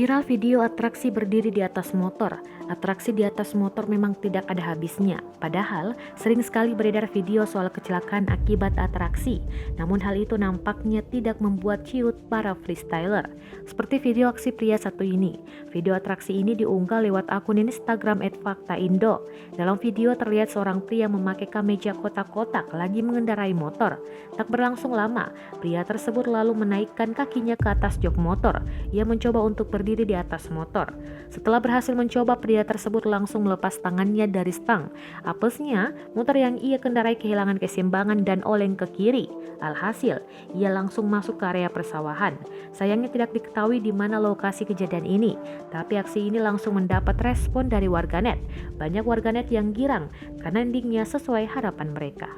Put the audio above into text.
Viral video atraksi berdiri di atas motor. Atraksi di atas motor memang tidak ada habisnya. Padahal, sering sekali beredar video soal kecelakaan akibat atraksi. Namun hal itu nampaknya tidak membuat ciut para freestyler. Seperti video aksi pria satu ini. Video atraksi ini diunggah lewat akun Instagram @faktaindo. Dalam video terlihat seorang pria memakai kemeja kotak-kotak lagi mengendarai motor. Tak berlangsung lama, pria tersebut lalu menaikkan kakinya ke atas jok motor. Ia mencoba untuk berdiri di atas motor. Setelah berhasil mencoba, pria tersebut langsung melepas tangannya dari stang. Apesnya, motor yang ia kendarai kehilangan keseimbangan dan oleng ke kiri. Alhasil, ia langsung masuk ke area persawahan. Sayangnya tidak diketahui di mana lokasi kejadian ini, tapi aksi ini langsung mendapat respon dari warganet. Banyak warganet yang girang karena endingnya sesuai harapan mereka.